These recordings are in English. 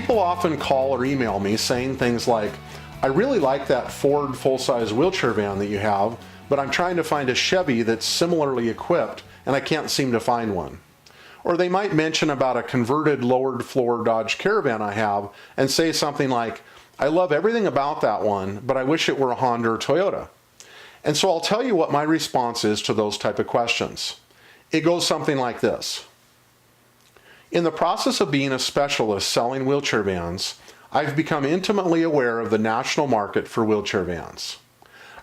People often call or email me saying things like, I really like that Ford full-size wheelchair van that you have, but I'm trying to find a Chevy that's similarly equipped and I can't seem to find one. Or they might mention about a converted lowered floor Dodge Caravan I have and say something like, I love everything about that one, but I wish it were a Honda or Toyota. And so I'll tell you what my response is to those type of questions. It goes something like this. In the process of being a specialist selling wheelchair vans, I've become intimately aware of the national market for wheelchair vans.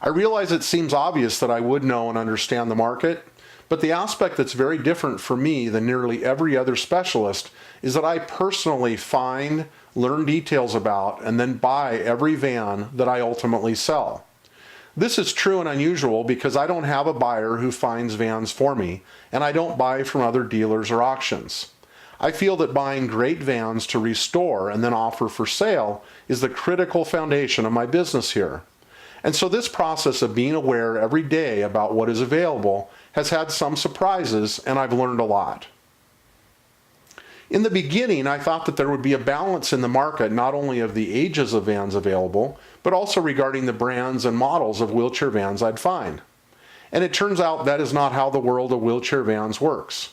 I realize it seems obvious that I would know and understand the market, but the aspect that's very different for me than nearly every other specialist is that I personally find, learn details about, and then buy every van that I ultimately sell. This is true and unusual because I don't have a buyer who finds vans for me, and I don't buy from other dealers or auctions. I feel that buying great vans to restore and then offer for sale is the critical foundation of my business here. And so this process of being aware every day about what is available has had some surprises, and I've learned a lot. In the beginning, I thought that there would be a balance in the market not only of the ages of vans available, but also regarding the brands and models of wheelchair vans I'd find. And it turns out that is not how the world of wheelchair vans works.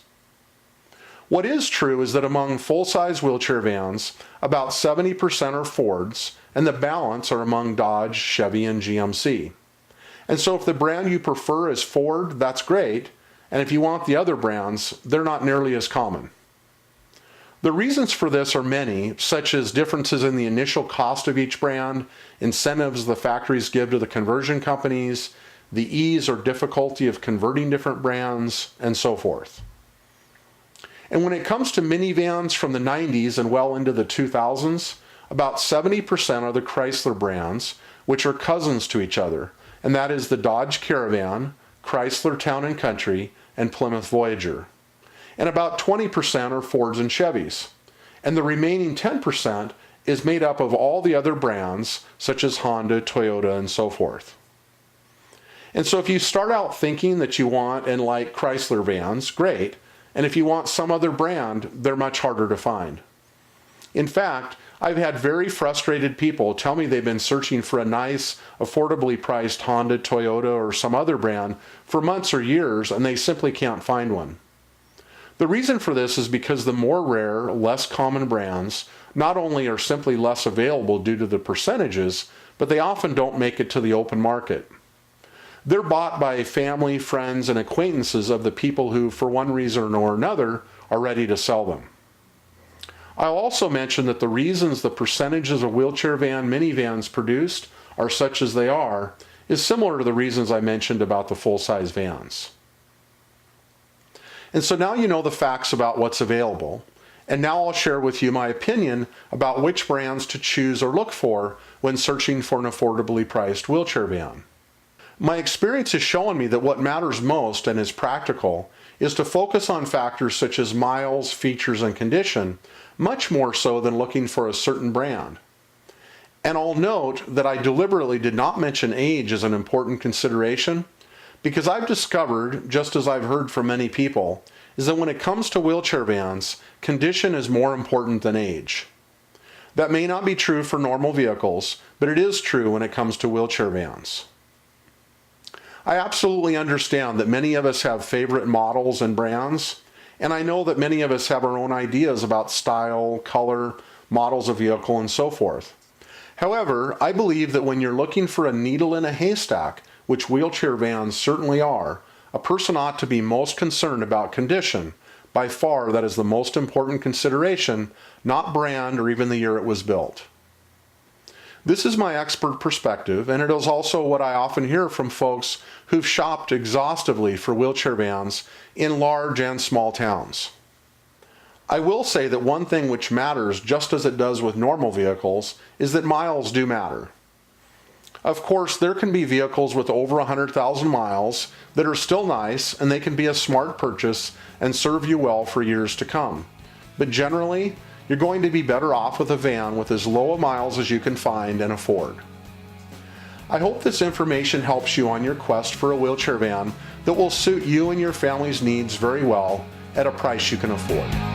What is true is that among full-size wheelchair vans, about 70% are Fords, and the balance are among Dodge, Chevy, and GMC. And so if the brand you prefer is Ford, that's great, and if you want the other brands, they're not nearly as common. The reasons for this are many, such as differences in the initial cost of each brand, incentives the factories give to the conversion companies, the ease or difficulty of converting different brands, and so forth. And when it comes to minivans from the 90s and well into the 2000s, about 70% are the Chrysler brands, which are cousins to each other, and that is the Dodge Caravan, Chrysler Town & Country, and Plymouth Voyager. And about 20% are Fords and Chevys. And the remaining 10% is made up of all the other brands, such as Honda, Toyota, and so forth. And so if you start out thinking that you want and like Chrysler vans, great. And if you want some other brand, they're much harder to find. In fact, I've had very frustrated people tell me they've been searching for a nice, affordably priced Honda, Toyota, or some other brand for months or years, and they simply can't find one. The reason for this is because the more rare, less common brands not only are simply less available due to the percentages, but they often don't make it to the open market. They're bought by family, friends, and acquaintances of the people who, for one reason or another, are ready to sell them. I'll also mention that the reasons the percentages of wheelchair van minivans produced are such as they are is similar to the reasons I mentioned about the full-size vans. And so now you know the facts about what's available, and now I'll share with you my opinion about which brands to choose or look for when searching for an affordably priced wheelchair van. My experience has shown me that what matters most and is practical is to focus on factors such as miles, features, and condition, much more so than looking for a certain brand. And I'll note that I deliberately did not mention age as an important consideration, because I've discovered, just as I've heard from many people, is that when it comes to wheelchair vans, condition is more important than age. That may not be true for normal vehicles, but it is true when it comes to wheelchair vans. I absolutely understand that many of us have favorite models and brands, and I know that many of us have our own ideas about style, color, models of vehicle, and so forth. However, I believe that when you're looking for a needle in a haystack, which wheelchair vans certainly are, a person ought to be most concerned about condition. By far, that is the most important consideration, not brand or even the year it was built. This is my expert perspective, and it is also what I often hear from folks who've shopped exhaustively for wheelchair vans in large and small towns. I will say that one thing which matters just as it does with normal vehicles is that miles do matter. Of course, there can be vehicles with over 100,000 miles that are still nice, and they can be a smart purchase and serve you well for years to come. But generally, you're going to be better off with a van with as low miles as you can find and afford. I hope this information helps you on your quest for a wheelchair van that will suit you and your family's needs very well at a price you can afford.